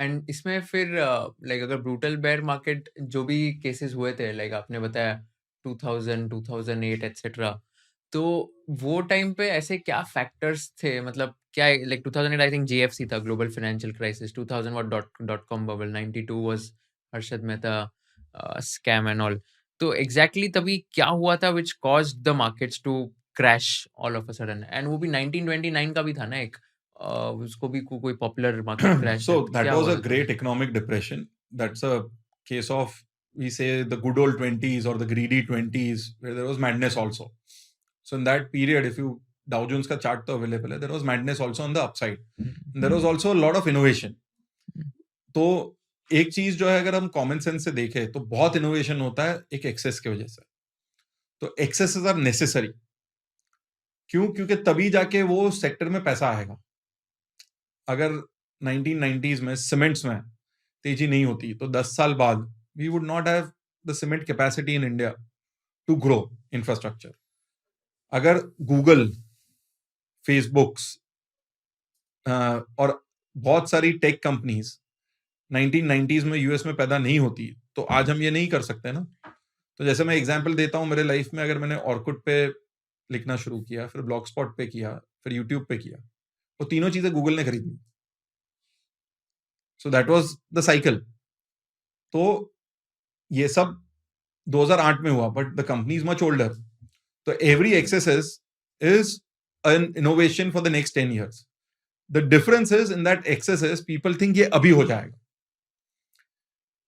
And इसमें फिर like अगर ब्रूटल बेयर मार्केट जो भी केसेस हुए थे, लाइक आपने बताया 2000 2008 एटसेट्रा, तो वो टाइम पे ऐसे क्या फैक्टर्स थे, मतलब क्या, लाइक 2008 आई थिंक जीएफसी था, global financial crisis, 2000 was dot com bubble, 92 was Harshad Mehta scam and all. तो एग्जैक्टली तभी क्या हुआ था which caused the markets to crash all of a sudden? And वो भी 1929 का भी था ना एक, उसको भी कोई पॉपुलर मार्केट क्रैश है, So तो that क्या was हुआ a था तब? great economic depression. That's a case of, we say, the good old 20s or the greedy 20s, where there was madness also. So in that period, if you Dow Jones का chart तो available है, there was madness also on the upside. And there was also a lot of innovation. तो एक चीज जो है, अगर हम कॉमन सेंस से देखें तो बहुत इनोवेशन होता है एक एक्सेस की वजह से. तो एक्सेसेस आर नेसेसरी. क्यों? क्योंकि तभी जाके वो सेक्टर में पैसा आएगा. अगर 1990s में सीमेंट्स में तेजी नहीं होती तो 10 साल बाद we would not have the cement capacity in India to grow infrastructure. अगर गूगल, फेसबुक्स और बहुत सारी टेक कंपनीज 1990s में यूएस में पैदा नहीं होती तो आज हम ये नहीं कर सकते ना. तो जैसे मैं एग्जांपल देता हूं, मेरे लाइफ में अगर मैंने ऑर्कुट पे लिखना शुरू किया, फिर ब्लॉग स्पॉट पे किया, फिर यूट्यूब पे किया, वो तीनों चीजें गूगल ने खरीदी. So that was the cycle. तो ये सब 2008 में हुआ, but the company is much older. तो every excess is an innovation for the next 10 years. The difference is in that excess people think ये अभी हो जाएगा.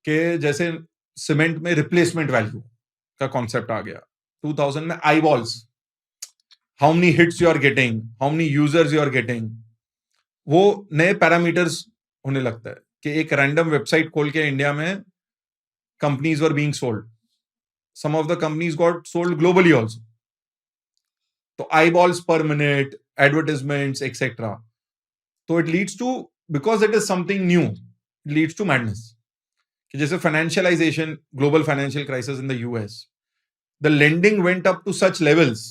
कि जैसे सीमेंट में रिप्लेसमेंट वैल्यू का कॉन्सेप्ट आ गया 2000 में. Eyeballs, how many hits you are getting, how many users you are getting, वो नए पैरामीटर्स होने लगता है. कि एक रैंडम वेबसाइट खोल के इंडिया में companies were being sold. Some of the companies got sold globally also. So eyeballs per minute, advertisements, etc. So it leads to, because it is something new, it leads to madness. जैसे financialization, global financial crisis in the US, the lending went up to such levels,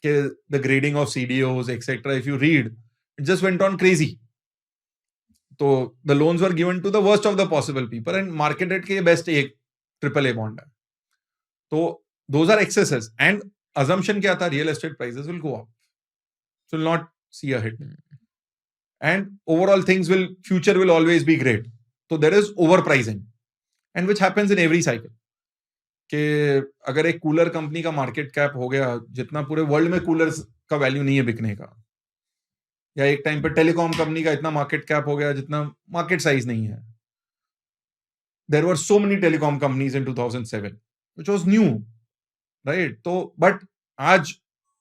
the grading of CDOs, etc. If you read, it just went on crazy. So the loans were given to the worst of the possible people and marketed के best एक AAA bond है. तो those are excesses. And assumption क्या था? Real estate prices will go up. So will not see a hit. And overall future will always be great. So there is overpricing. And which happens in every cycle. कि अगर एक cooler company का market cap हो गया जितना पूरे world में coolers का वैल्यू नहीं है बिकने का, या एक टाइम पे टेलीकॉम कंपनी का इतना मार्केट कैप हो गया जितना मार्केट साइज नहीं है. There were so many telecom companies in 2007 which was new, right? तो बट आज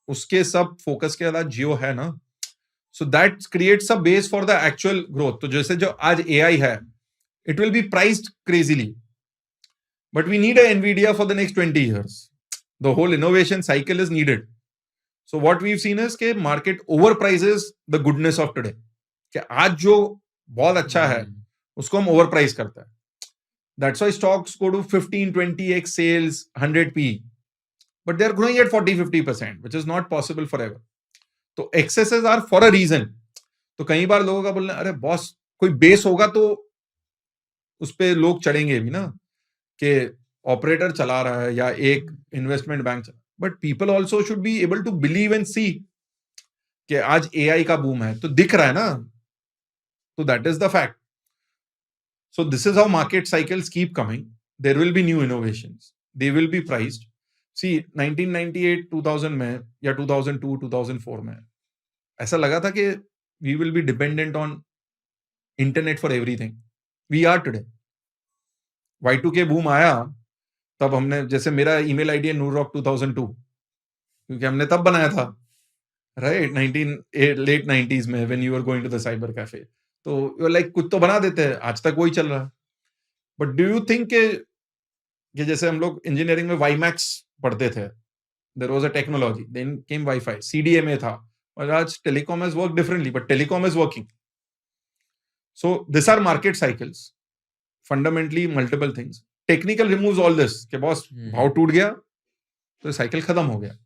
उसके सब फोकस के बाद जियो है ना. So that creates a base for the actual growth. तो जैसे जो आज एआई है, it will be priced crazily, but we need a Nvidia for the next 20 years. The whole innovation cycle is needed. So what we have seen is के market over prices the goodness of today. कि आज जो बहुत अच्छा है उसको हम over price करते हैं. That's why stocks go to 15-20x sales, 100p, but they're growing at 40-50%, which is not possible forever. तो excesses are for a reason. तो कई बार लोगों का बोलना, अरे बॉस कोई बेस होगा तो उस पे लोग चढ़ेंगे भी ना, कि ऑपरेटर चला रहा है या एक इन्वेस्टमेंट बैंक चला. But people also should be able to believe and see कि आज एआई का बूम है तो दिख रहा है ना. तो that is the fact. So this is how market cycles keep coming. There will be new innovations. They will be priced. See, 1998, 2000 में या 2002, 2004 में ऐसा लगा था कि we will be dependent on internet for everything. We are today. Y2K boom आया तब हमने, जैसे मेरा ईमेल आईडी है नूररॉक 2002 क्योंकि हमने तब बनाया था, राइट? 19 लेट 90s में when you were going to the cyber cafe. तो लाइक कुछ तो बना देते हैं, आज तक वही चल रहा है. बट डू यू थिंक कि जैसे हम लोग इंजीनियरिंग में वाईमैक्स पढ़ते थे, there was a technology, then came WiFi, CDMA था, और आज telecom has work differently, but telecom is working. So this are market cycles, fundamentally multiple things. Technical removes all this कि बॉस भाव टूट गया तो साइकिल खत्म हो गया.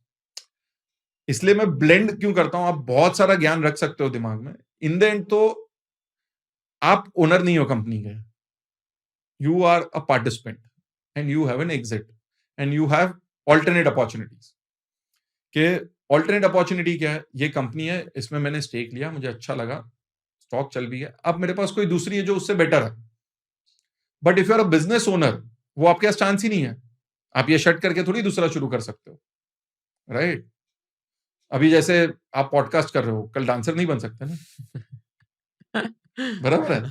इसलिए मैं ब्लेंड क्यों करता हूं, आप बहुत सारा ज्ञान रख सकते हो दिमाग में, इन द एंड तो आप ओनर नहीं हो कंपनी के, you are a participant and you have an exit and you have alternate opportunities. के ऑल्टरनेट अपॉर्चुनिटी क्या है? ये कंपनी है, इसमें मैंने स्टेक लिया, मुझे अच्छा लगा, स्टॉक चल भी गया, अब मेरे पास कोई दूसरी है जो उससे बेटर है। But if you are a business owner, वो आपके पास चांस ही नहीं है। आप ये शट करके थोड़ी दूसरा शुरू कर सकते हो, राइट? अभी जैसे आप पॉडकास्ट कर रहे हो, कल डांसर नहीं बन सकते ना, बराबर है?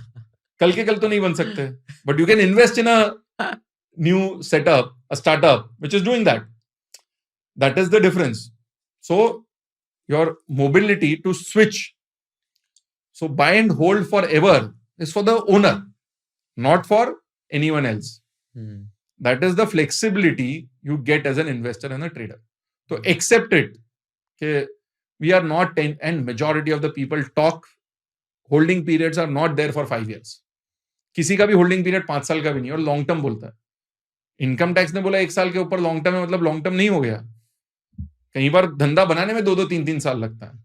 कल के कल तो नहीं बन सकते, but you can invest in a new setup, a startup which is doing that. That is the difference. So your mobility to switch, so buy and hold forever is for the owner, not for anyone else. That is the flexibility you get as an investor and a trader. So accept it. Okay, we are not 10, and majority of the people talk holding periods are not there for 5 years. किसी का भी holding period 5 साल का भी नहीं, और long term बोलता है। इनकम टैक्स ने बोला 1 साल के ऊपर लॉन्ग टर्म है, मतलब लॉन्ग टर्म नहीं हो गया। कई बार धंधा बनाने में 2-2, 3-3 साल लगता है।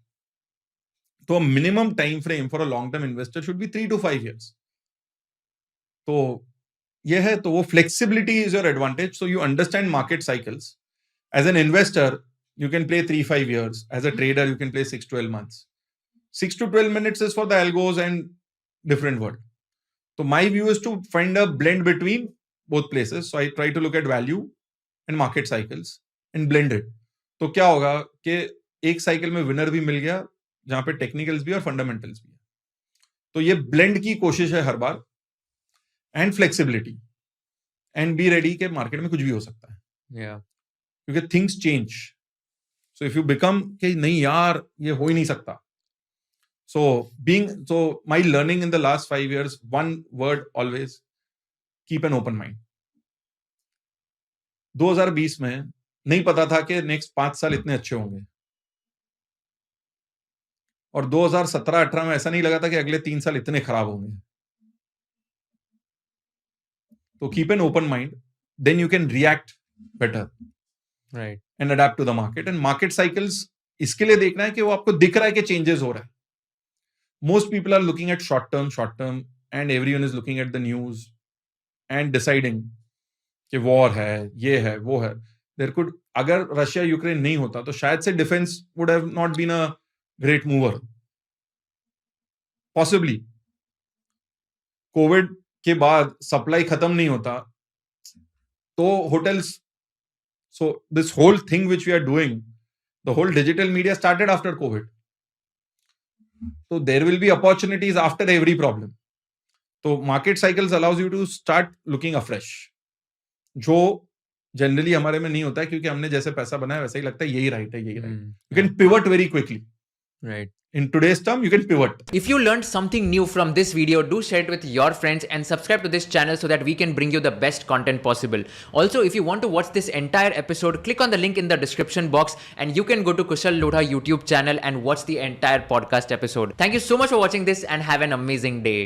तो minimum time frame for a long term investor should be 3 to 5 years. तो ये है, तो वो flexibility is your advantage. So you understand market cycles. As an investor you can play 3-5 years. As a trader, you can play 6-12 months. 6 to 12 minutes is for the algos and different world. So my view is to find a blend between both places. So I try to look at value and market cycles and blend it. तो क्या होगा कि एक cycle में winner भी मिल गया, जहां पे टेक्निकल्स भी और फंडामेंटल्स भी है। तो ये ब्लेंड की कोशिश है हर बार, and flexibility, and be ready के मार्केट में कुछ भी हो सकता है, क्योंकि things change. So if you become कि नहीं यार ये हो ही नहीं सकता. So my learning in the last 5 years, one word always, keep an open mind. 2020 में नहीं पता था कि नेक्स्ट 5 साल इतने अच्छे होंगे, और 2017-18 में ऐसा नहीं लगा था कि अगले 3 साल इतने खराब होंगे. तो keep an open mind, then you can react better, right, and adapt to the market. And market cycles इसके लिए देखना है कि वो आपको दिख रहा है कि चेंजेस हो रहा है. Most people are looking at short term, and everyone is looking at the news and deciding कि वॉर है, ये है, वो है. देयर कुड, अगर रशिया यूक्रेन नहीं होता तो शायद से defence would have not been a great mover, possibly. Covid के बाद सप्लाई खत्म नहीं होता तो hotels, so this whole thing which we are doing, the whole digital media started after Covid. तो there will be opportunities after every problem. तो market cycles allows you to start looking afresh, जो generally हमारे में नहीं होता है, क्योंकि हमने जैसे पैसा बनाया वैसे ही लगता है यही राइट है, यही right. You can pivot very quickly. Right. In today's term, you can pivot. If you learned something new from this video, do share it with your friends and subscribe to this channel so that we can bring you the best content possible. Also, if you want to watch this entire episode, click on the link in the description box and you can go to Kushal Lodha YouTube channel and watch the entire podcast episode. Thank you so much for watching this and have an amazing day.